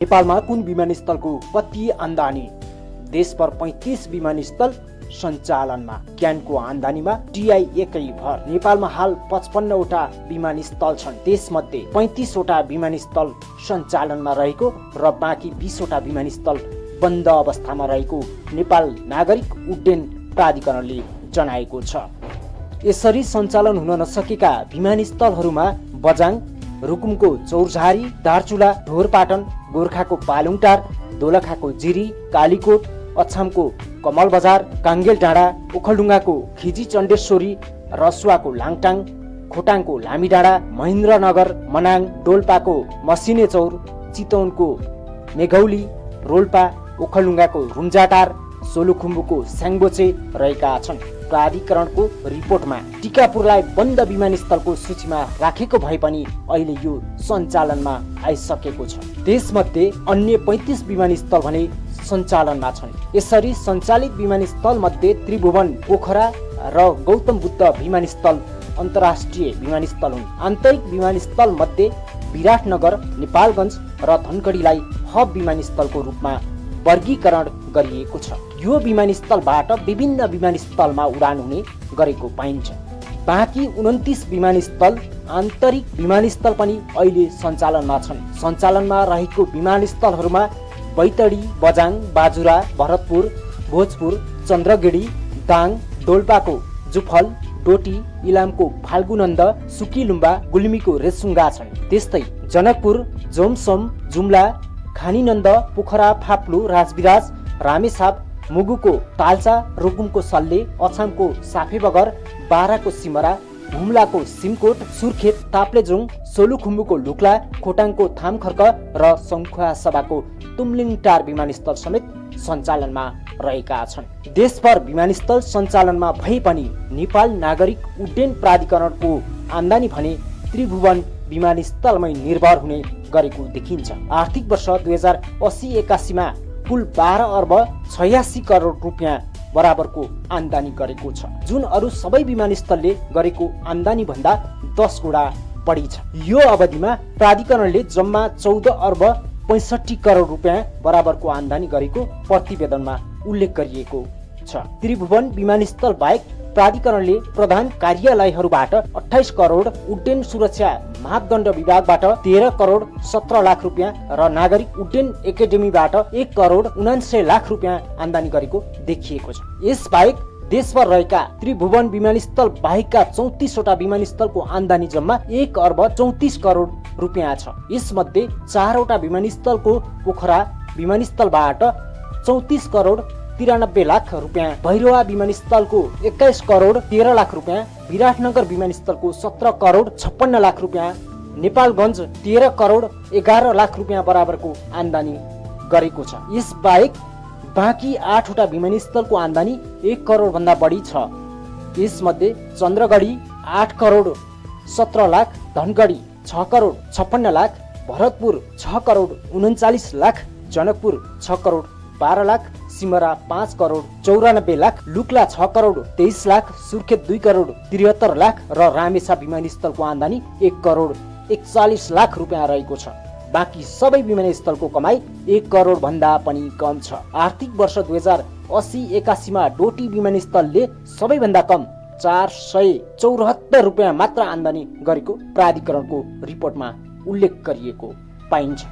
नेपालमा कुन विमानस्थलको कति आम्दानी? देशभर 35 विमानस्थल सञ्चालनमा। क्यानको आम्दानीमा टिआई एकै भर। नेपालमा हाल 55 वटा विमानस्थल छन्। त्यसमध्ये 35 वटा विमानस्थल सञ्चालनमा रहेको र बाँकी 20 वटा विमानस्थल बन्द अवस्थामा रहेको नेपाल नागरिक उड्डयन प्राधिकरणले जनाएको छ। यसरी सञ्चालन हुन नसकेका विमानस्थलहरूमा बझाङ, रुकुमको चौरझारी, दार्चुला, ढोरपाटन, गोर्खाको पालुङटार, दोलखाको जिरी, कालीकोट, अछामको कमल बजार, काङ्गेल डाँडा, ओखलढुङ्गाको खिजी चण्डेश्वरी, रसुवाको लाङटाङ, खोटाङको लामीडाँडा, महेन्द्रनगर, मनाङ, डोल्पाको मसिनेचौर, चितवनको मेघौली, रोल्पा, ओखलढुङ्गाको रुम्जाटार, सोलुखुम्बुको स्याङ्बोचे रहेका छन्। प्राधिकरणको रिपोर्टमा टिकापुरलाई बन्द विमानस्थलको सूचीमा राखेको भए पनि अहिले यो सञ्चालनमा आइसकेको छ। त्यसमध्ये अन्य 35 विमानस्थल भने सञ्चालनमा छन्। यसरी सञ्चालित विमानस्थल मध्ये त्रिभुवन, पोखरा र गौतम बुद्ध विमानस्थल अन्तर्राष्ट्रिय विमानस्थल हुन्। आन्तरिक विमानस्थल मध्ये विराटनगर, नेपालगञ्ज र धनगढीलाई हब विमानस्थलको रूपमा वर्गीकरण गरिएको छ। यो विमानस्थलबाट विभिन्न विमानस्थलमा उडान हुने गरेको पाइन्छ। बाँकी 29 विमानस्थल आन्तरिक विमानस्थल पनि अहिले सञ्चालनमा छन्। सञ्चालनमा रहेको विमानस्थलहरूमा बैतडी, बझाङ, बाजुरा, भरतपुर, भोजपुर, चन्द्रगेडी, दाङ, डोल्पाको जुफल, डोटी, इलामको फाल्गुनन्द, सुकीलुम्बा, गुल्मीको रेसुङ्गा छन्। त्यस्तै जनकपुर, जोमसोम, जुम्ला, खानीनन्द, पोखरा, फाप्लु, राजविराज, रामेछाप, मुगुको ताल्चा, रुकुमको सल्ले, अछामको साफेबगर, बाराको सिमरा, हुम्लाको सिमकोट, सुर्खेत, ताप्लेजुङ, सोलुखुम्बुको लुक्ला, खोटाङको थामखर्क र सङ्खुवासभाको तुमलिङटार विमानस्थल समेत सञ्चालनमा रहेका छन्। देशभर विमानस्थल सञ्चालनमा भए पनि नेपाल नागरिक उड्डयन प्राधिकरणको आम्दानी भने त्रिभुवन विमानस्थलमै निर्भर हुने गरेको देखिन्छ। आर्थिक वर्ष 2080-81 मा कुल 12 अर्ब 86 करोड रुपियाँ बराबरको आम्दानी गरेको छ, जुन अरू सबै विमानस्थलले गरेको आम्दानी भन्दा 10 गुणा बढी छ। यो अवधिमा प्राधिकरणले जम्मा 14 अर्ब 65 करोड रुपियाँ बराबरको आम्दानी गरेको प्रतिवेदनमा उल्लेख गरिएको छ। त्रिभुवन विमानस्थल बाहेक प्राधिकरणले प्रधान कार्यालयहरूबाट 28 करोड, उड्डयन सुरक्षा मापदण्ड विभागबाट 13 करोड 17 लाख रुपियाँ र नागरिक उड्डयन एकाडेमीबाट 1 करोड 99 लाख रुपियाँ आम्दानी गरेको देखिएको छ। यसबाहेक देशभर रहेका त्रिभुवन विमानस्थल बाहेकका 34 वटा विमानस्थलको आम्दानी जम्मा 1 अर्ब 34 करोड रुपियाँ छ। यसमध्ये 4 वटा विमानस्थलको पोखरा विमानस्थलबाट 34 करोड 93 लाख रुपियाँ, भैरवा विमानस्थलको 21 करोड 13 लाख रुपियाँ, विराटनगर विमानस्थलको 17 करोड 56 लाख रुपियाँ, नेपालगञ्ज 13 करोड 11 लाख रुपियाँ बराबरको आम्दानी गरेको छ। यसबाहेक बाँकी 8 वटा विमानस्थलको आम्दानी 1 करोड भन्दा बढी छ। यसमध्ये चन्द्रगढी 8 करोड 17 लाख, धनगढी 6 करोड 56 लाख, भरतपुर 6 करोड 39 लाख, जनकपुर 6 करोड 12 लाख, सिमरा 5 करोड 94 लाख, लुक्ला 6 करोड 23 लाख, सुर्खेत 2 करोड 73 लाख र रामेछाप विमानस्थलको आम्दानी 1 करोड 41 लाख रुपियाँ रहेको छ। बाँकी सबै विमानस्थलको कमाई 1 करोड भन्दा पनि कम छ। आर्थिक वर्ष 2080-81 मा डोटी विमानस्थलले सबैभन्दा कम 474 रुपियाँ मात्र आम्दानी गरेको प्राधिकरणको रिपोर्टमा उल्लेख गरिएको पाइन्छ।